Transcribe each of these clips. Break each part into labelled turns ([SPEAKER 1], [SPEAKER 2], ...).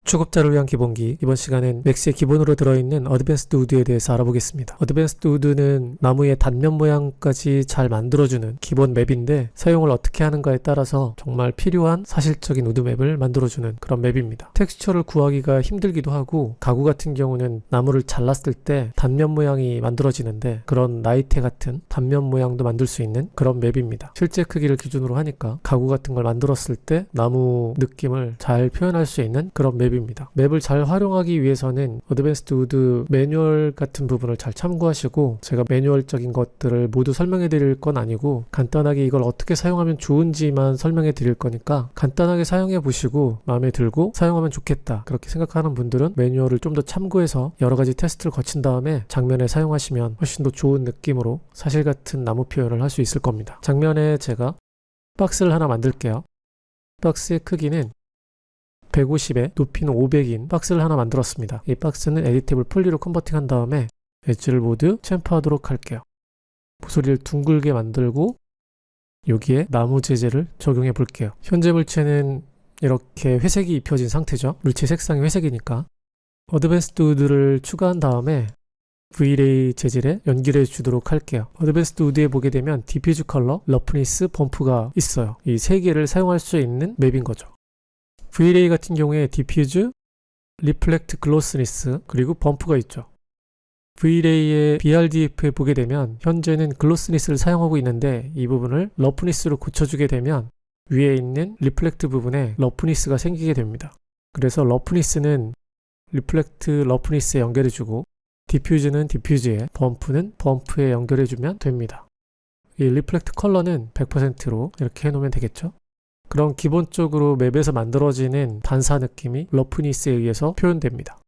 [SPEAKER 1] 초급자를 위한 기본기. 이번 시간엔 맥스의 기본으로 들어있는 어드밴스드 우드에 대해서 알아보겠습니다. 어드밴스드 우드는 나무의 단면 모양까지 잘 만들어주는 기본 맵인데 사용을 어떻게 하는가에 따라서 정말 필요한 사실적인 우드 맵을 만들어주는 그런 맵입니다. 텍스처를 구하기가 힘들기도 하고 가구 같은 경우는 나무를 잘랐을 때 단면 모양이 만들어지는데 그런 나이테 같은 단면 모양도 만들 수 있는 그런 맵입니다. 실제 크기를 기준으로 하니까 가구 같은 걸 만들었을 때 나무 느낌을 잘 표현할 수 있는 그런 맵입니다. 맵을 잘 활용하기 위해서는 어드밴스드 우드 매뉴얼 같은 부분을 잘 참고하시고, 제가 매뉴얼적인 것들을 모두 설명해 드릴 건 아니고 간단하게 이걸 어떻게 사용하면 좋은지만 설명해 드릴 거니까 간단하게 사용해 보시고 마음에 들고 사용하면 좋겠다 그렇게 생각하는 분들은 매뉴얼을 좀 더 참고해서 여러 가지 테스트를 거친 다음에 장면에 사용하시면 훨씬 더 좋은 느낌으로 사실 같은 나무 표현을 할 수 있을 겁니다. 장면에 제가 박스를 하나 만들게요. 박스의 크기는 150에 높이는 500인 박스를 하나 만들었습니다. 이 박스는 에디테이블 폴리로 컨버팅한 다음에 엣지를 모두 챔프하도록 할게요. 모서리를 둥글게 만들고 여기에 나무 재질을 적용해 볼게요. 현재 물체는 이렇게 회색이 입혀진 상태죠. 물체 색상이 회색이니까. 어드밴스드 우드를 추가한 다음에 V-ray 재질에 연결해 주도록 할게요. 어드밴스드 우드에 보게 되면 디퓨즈 컬러, 러프니스, 범프가 있어요. 이 세 개를 사용할 수 있는 맵인 거죠. V-ray 같은 경우에 디퓨즈, 리플렉트 글로스니스, 그리고 범프가 있죠. V-ray의 BRDF에 보게 되면 현재는 글로스니스를 사용하고 있는데 이 부분을 러프니스로 고쳐주게 되면 위에 있는 리플렉트 부분에 러프니스가 생기게 됩니다. 그래서 러프니스는 리플렉트 러프니스에 연결해주고 디퓨즈는 디퓨즈에, 범프는 범프에 연결해주면 됩니다. 이 리플렉트 컬러는 100%로 이렇게 해놓으면 되겠죠. 그럼 기본적으로 맵에서 만들어지는 반사 느낌이 러프니스에 의해서 표현됩니다.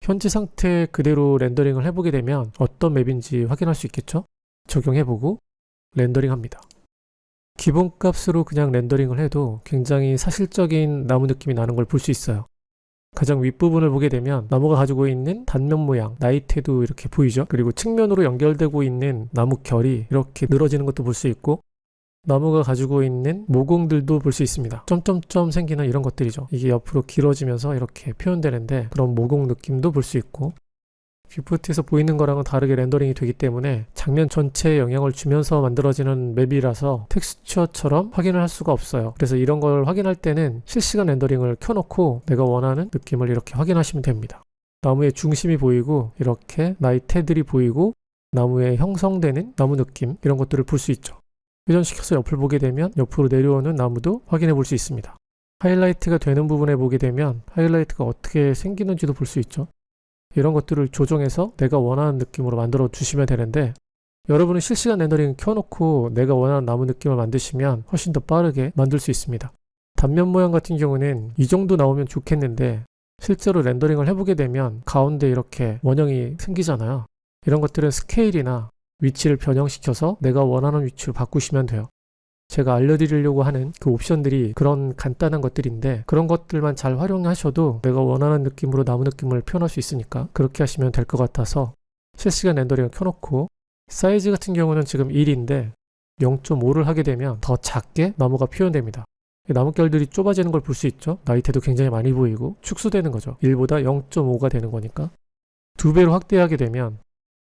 [SPEAKER 1] 현재 상태 그대로 렌더링을 해보게 되면 어떤 맵인지 확인할 수 있겠죠? 적용해보고 렌더링 합니다. 기본값으로 그냥 렌더링을 해도 굉장히 사실적인 나무 느낌이 나는 걸 볼 수 있어요. 가장 윗부분을 보게 되면 나무가 가지고 있는 단면 모양, 나이테도 이렇게 보이죠? 그리고 측면으로 연결되고 있는 나무 결이 이렇게 늘어지는 것도 볼 수 있고, 나무가 가지고 있는 모공들도 볼 수 있습니다. 점점점 생기는 이런 것들이죠. 이게 옆으로 길어지면서 이렇게 표현되는데 그런 모공 느낌도 볼 수 있고, 뷰포트에서 보이는 거랑은 다르게 렌더링이 되기 때문에 장면 전체에 영향을 주면서 만들어지는 맵이라서 텍스처처럼 확인을 할 수가 없어요. 그래서 이런 걸 확인할 때는 실시간 렌더링을 켜놓고 내가 원하는 느낌을 이렇게 확인하시면 됩니다. 나무의 중심이 보이고 이렇게 나이테들이 보이고 나무에 형성되는 나무 느낌, 이런 것들을 볼 수 있죠. 회전시켜서 옆을 보게 되면 옆으로 내려오는 나무도 확인해 볼 수 있습니다. 하이라이트가 되는 부분에 보게 되면 하이라이트가 어떻게 생기는지도 볼 수 있죠. 이런 것들을 조정해서 내가 원하는 느낌으로 만들어 주시면 되는데, 여러분은 실시간 렌더링 켜놓고 내가 원하는 나무 느낌을 만드시면 훨씬 더 빠르게 만들 수 있습니다. 단면 모양 같은 경우는 이 정도 나오면 좋겠는데 실제로 렌더링을 해보게 되면 가운데 이렇게 원형이 생기잖아요. 이런 것들은 스케일이나 위치를 변형시켜서 내가 원하는 위치로 바꾸시면 돼요. 제가 알려드리려고 하는 그 옵션들이 그런 간단한 것들인데 그런 것들만 잘 활용하셔도 내가 원하는 느낌으로 나무 느낌을 표현할 수 있으니까 그렇게 하시면 될 것 같아서 실시간 렌더링을 켜놓고, 사이즈 같은 경우는 지금 1인데 0.5를 하게 되면 더 작게 나무가 표현됩니다. 나뭇결들이 좁아지는 걸 볼 수 있죠. 나이테도 굉장히 많이 보이고 축소되는 거죠. 1보다 0.5가 되는 거니까 2배로 확대하게 되면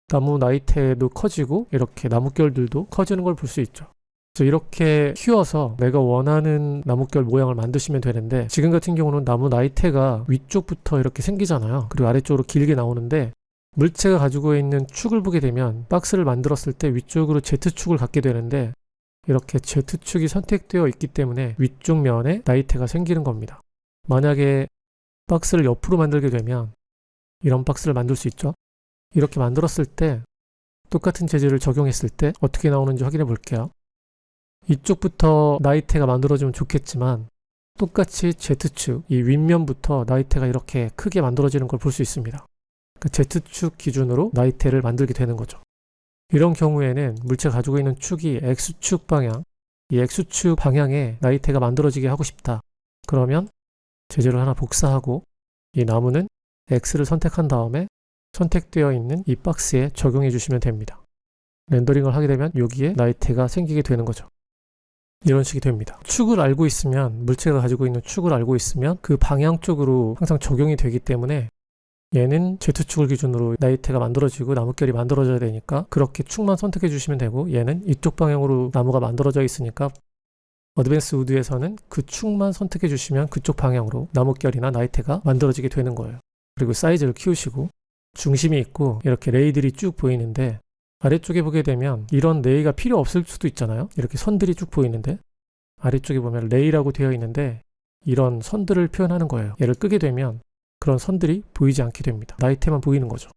[SPEAKER 1] 나무 나이테도 커지고 이렇게 나뭇결들도 커지는 걸 볼 수 있죠. 그래서 이렇게 키워서 내가 원하는 나뭇결 모양을 만드시면 되는데, 지금 같은 경우는 나무 나이테가 위쪽부터 이렇게 생기잖아요. 그리고 아래쪽으로 길게 나오는데 물체가 가지고 있는 축을 보게 되면 박스를 만들었을 때 위쪽으로 Z축을 갖게 되는데 이렇게 Z축이 선택되어 있기 때문에 위쪽 면에 나이테가 생기는 겁니다. 만약에 박스를 옆으로 만들게 되면 이런 박스를 만들 수 있죠. 이렇게 만들었을 때 똑같은 재질을 적용했을 때 어떻게 나오는지 확인해 볼게요. 이쪽부터 나이테가 만들어지면 좋겠지만 똑같이 Z축, 이 윗면부터 나이테가 이렇게 크게 만들어지는 걸 볼 수 있습니다. 그 Z축 기준으로 나이테를 만들게 되는 거죠. 이런 경우에는 물체가 가지고 있는 축이 X축 방향, 이 X축 방향에 나이테가 만들어지게 하고 싶다. 그러면 재질을 하나 복사하고 이 나무는 X를 선택한 다음에 선택되어 있는 이 박스에 적용해 주시면 됩니다. 렌더링을 하게 되면 여기에 나이테가 생기게 되는 거죠. 이런 식이 됩니다. 축을 알고 있으면, 물체가 가지고 있는 축을 알고 있으면 그 방향 쪽으로 항상 적용이 되기 때문에 얘는 Z축을 기준으로 나이테가 만들어지고 나뭇결이 만들어져야 되니까 그렇게 축만 선택해 주시면 되고, 얘는 이쪽 방향으로 나무가 만들어져 있으니까 어드밴스 우드에서는 그 축만 선택해 주시면 그쪽 방향으로 나뭇결이나 나이테가 만들어지게 되는 거예요. 그리고 사이즈를 키우시고, 중심이 있고 이렇게 레이들이 쭉 보이는데, 아래쪽에 보게 되면 이런 레이가 필요 없을 수도 있잖아요. 이렇게 선들이 쭉 보이는데 아래쪽에 보면 레이라고 되어 있는데 이런 선들을 표현하는 거예요. 얘를 끄게 되면 그런 선들이 보이지 않게 됩니다. 나이테만 보이는 거죠.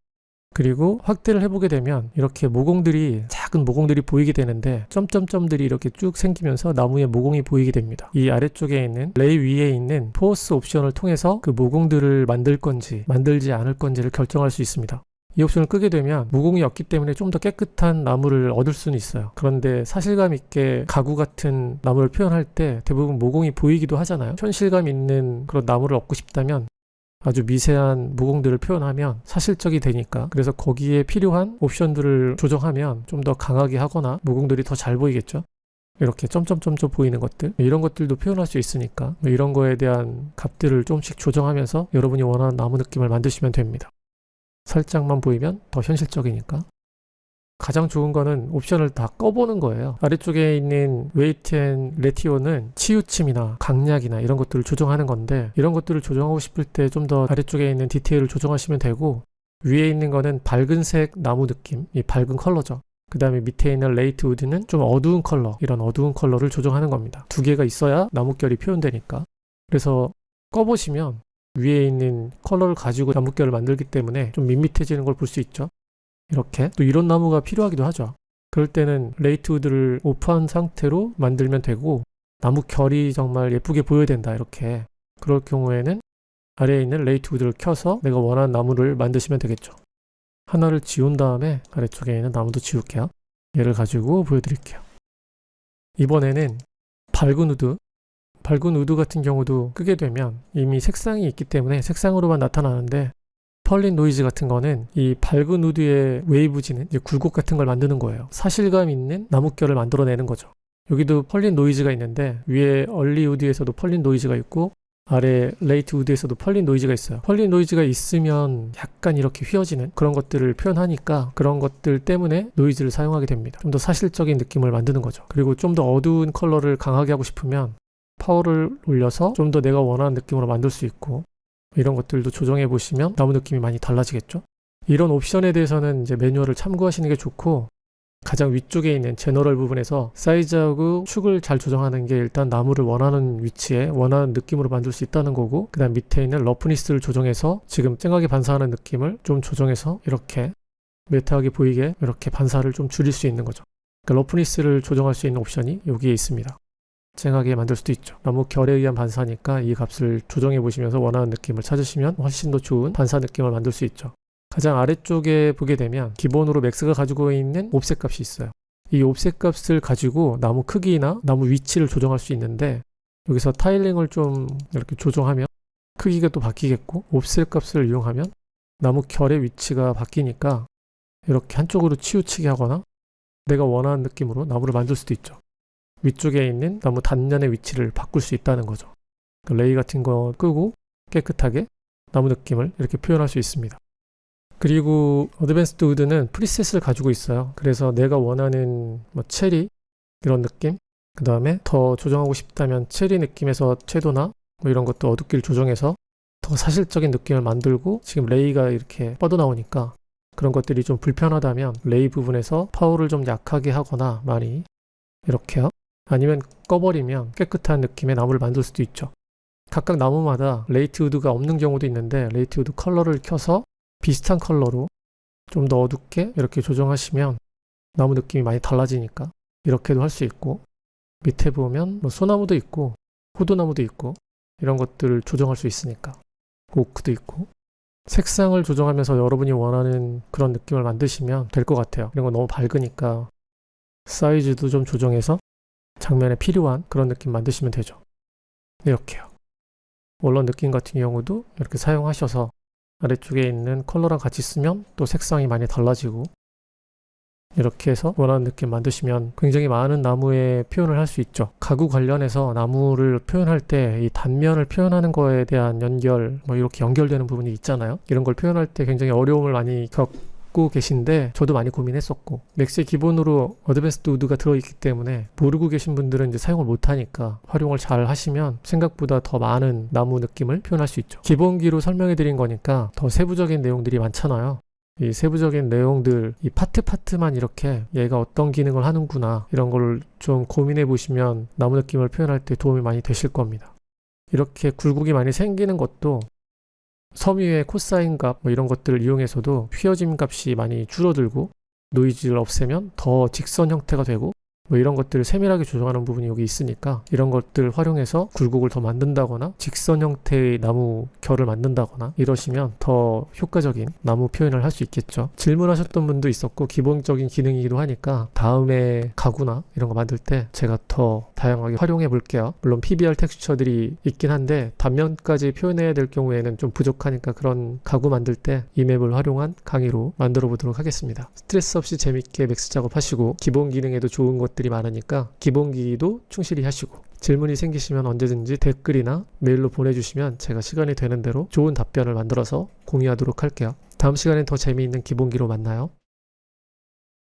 [SPEAKER 1] 그리고 확대를 해보게 되면 이렇게 모공들이, 작은 모공들이 보이게 되는데 점점점들이 이렇게 쭉 생기면서 나무에 모공이 보이게 됩니다. 이 아래쪽에 있는 레이 위에 있는 포어스 옵션을 통해서 그 모공들을 만들 건지 만들지 않을 건지를 결정할 수 있습니다. 이 옵션을 끄게 되면 모공이 없기 때문에 좀 더 깨끗한 나무를 얻을 수는 있어요. 그런데 사실감 있게 가구 같은 나무를 표현할 때 대부분 모공이 보이기도 하잖아요. 현실감 있는 그런 나무를 얻고 싶다면 아주 미세한 모공들을 표현하면 사실적이 되니까, 그래서 거기에 필요한 옵션들을 조정하면 좀 더 강하게 하거나 모공들이 더 잘 보이겠죠. 이렇게 점점점점 보이는 것들, 이런 것들도 표현할 수 있으니까 이런 거에 대한 값들을 조금씩 조정하면서 여러분이 원하는 나무 느낌을 만드시면 됩니다. 살짝만 보이면 더 현실적이니까. 가장 좋은 거는 옵션을 다 꺼보는 거예요. 아래쪽에 있는 웨이트 앤 레티오는 치우침이나 강약이나 이런 것들을 조정하는 건데, 이런 것들을 조정하고 싶을 때 좀 더 아래쪽에 있는 디테일을 조정하시면 되고, 위에 있는 거는 밝은색 나무 느낌, 이 밝은 컬러죠. 그 다음에 밑에 있는 레이트 우드는 좀 어두운 컬러, 이런 어두운 컬러를 조정하는 겁니다. 두 개가 있어야 나뭇결이 표현되니까. 그래서 꺼보시면 위에 있는 컬러를 가지고 나뭇결을 만들기 때문에 좀 밋밋해지는 걸 볼 수 있죠. 이렇게 또 이런 나무가 필요하기도 하죠. 그럴 때는 레이트 우드를 오프한 상태로 만들면 되고, 나무 결이 정말 예쁘게 보여야 된다, 이렇게. 그럴 경우에는 아래에 있는 레이트 우드를 켜서 내가 원하는 나무를 만드시면 되겠죠. 하나를 지운 다음에 아래쪽에 있는 나무도 지울게요. 얘를 가지고 보여드릴게요. 이번에는 밝은 우드 같은 경우도 끄게 되면 이미 색상이 있기 때문에 색상으로만 나타나는데, 펄린 노이즈 같은 거는 이 밝은 우드의 웨이브지는 이제 굴곡 같은 걸 만드는 거예요. 사실감 있는 나뭇결을 만들어내는 거죠. 여기도 펄린 노이즈가 있는데 위에 얼리 우드에서도 펄린 노이즈가 있고 아래 레이트 우드에서도 펄린 노이즈가 있어요. 펄린 노이즈가 있으면 약간 이렇게 휘어지는 그런 것들을 표현하니까 그런 것들 때문에 노이즈를 사용하게 됩니다. 좀 더 사실적인 느낌을 만드는 거죠. 그리고 좀 더 어두운 컬러를 강하게 하고 싶으면 파워를 올려서 좀 더 내가 원하는 느낌으로 만들 수 있고, 이런 것들도 조정해 보시면 나무 느낌이 많이 달라지겠죠. 이런 옵션에 대해서는 이제 매뉴얼을 참고하시는 게 좋고, 가장 위쪽에 있는 제너럴 부분에서 사이즈하고 축을 잘 조정하는 게 일단 나무를 원하는 위치에 원하는 느낌으로 만들 수 있다는 거고, 그 다음 밑에 있는 러프니스를 조정해서 지금 쨍하게 반사하는 느낌을 좀 조정해서 이렇게 매트하게 보이게 이렇게 반사를 좀 줄일 수 있는 거죠. 그러니까 러프니스를 조정할 수 있는 옵션이 여기에 있습니다. 쨍하게 만들 수도 있죠. 나무 결에 의한 반사니까 이 값을 조정해 보시면서 원하는 느낌을 찾으시면 훨씬 더 좋은 반사 느낌을 만들 수 있죠. 가장 아래쪽에 보게 되면 기본으로 맥스가 가지고 있는 옵셋 값이 있어요. 이 옵셋 값을 가지고 나무 크기나 나무 위치를 조정할 수 있는데, 여기서 타일링을 좀 이렇게 조정하면 크기가 또 바뀌겠고, 옵셋 값을 이용하면 나무 결의 위치가 바뀌니까 이렇게 한쪽으로 치우치게 하거나 내가 원하는 느낌으로 나무를 만들 수도 있죠. 위쪽에 있는 나무 단면의 위치를 바꿀 수 있다는 거죠. 레이 같은 거 끄고 깨끗하게 나무 느낌을 이렇게 표현할 수 있습니다. 그리고 어드밴스드 우드는 프리셋을 가지고 있어요. 그래서 내가 원하는 체리 이런 느낌, 그 다음에 더 조정하고 싶다면 체리 느낌에서 채도나 이런 것도 어둡기를 조정해서 더 사실적인 느낌을 만들고, 지금 레이가 이렇게 뻗어나오니까 그런 것들이 좀 불편하다면 레이 부분에서 파워를 좀 약하게 하거나 많이 이렇게요. 아니면 꺼버리면 깨끗한 느낌의 나무를 만들 수도 있죠. 각각 나무마다 레이트 우드가 없는 경우도 있는데, 레이트 우드 컬러를 켜서 비슷한 컬러로 좀 더 어둡게 이렇게 조정하시면 나무 느낌이 많이 달라지니까 이렇게도 할 수 있고, 밑에 보면 소나무도 있고 호두나무도 있고 이런 것들을 조정할 수 있으니까, 오크도 있고, 색상을 조정하면서 여러분이 원하는 그런 느낌을 만드시면 될 것 같아요. 이런 거 너무 밝으니까 사이즈도 좀 조정해서 장면에 필요한 그런 느낌 만드시면 되죠. 이렇게요. 원런 느낌 같은 경우도 이렇게 사용하셔서 아래쪽에 있는 컬러랑 같이 쓰면 또 색상이 많이 달라지고, 이렇게 해서 원하는 느낌 만드시면 굉장히 많은 나무의 표현을 할 수 있죠. 가구 관련해서 나무를 표현할 때 이 단면을 표현하는 거에 대한 연결, 뭐 이렇게 연결되는 부분이 있잖아요. 이런 걸 표현할 때 굉장히 어려움을 많이 겪고 계신데 저도 많이 고민했었고, 맥스에 기본으로 어드밴스드 우드가 들어있기 때문에 모르고 계신 분들은 이제 사용을 못하니까 활용을 잘 하시면 생각보다 더 많은 나무 느낌을 표현할 수 있죠. 기본기로 설명해 드린 거니까 더 세부적인 내용들이 많잖아요. 이 세부적인 내용들, 이 파트만 이렇게 얘가 어떤 기능을 하는구나, 이런 걸 좀 고민해 보시면 나무 느낌을 표현할 때 도움이 많이 되실 겁니다. 이렇게 굴곡이 많이 생기는 것도 섬유의 코사인 값 뭐 이런 것들을 이용해서도 휘어짐 값이 많이 줄어들고, 노이즈를 없애면 더 직선 형태가 되고, 뭐 이런 것들을 세밀하게 조정하는 부분이 여기 있으니까 이런 것들을 활용해서 굴곡을 더 만든다거나 직선 형태의 나무 결을 만든다거나 이러시면 더 효과적인 나무 표현을 할 수 있겠죠. 질문하셨던 분도 있었고, 기본적인 기능이기도 하니까 다음에 가구나 이런 거 만들 때 제가 더 다양하게 활용해 볼게요. 물론 PBR 텍스처들이 있긴 한데 단면까지 표현해야 될 경우에는 좀 부족하니까 그런 가구 만들 때 이 맵을 활용한 강의로 만들어 보도록 하겠습니다. 스트레스 없이 재밌게 맥스 작업하시고, 기본 기능에도 좋은 것들이 많으니까 기본기도 충실히 하시고, 질문이 생기시면 언제든지 댓글이나 메일로 보내주시면 제가 시간이 되는 대로 좋은 답변을 만들어서 공유하도록 할게요. 다음 시간엔 더 재미있는 기본기로 만나요.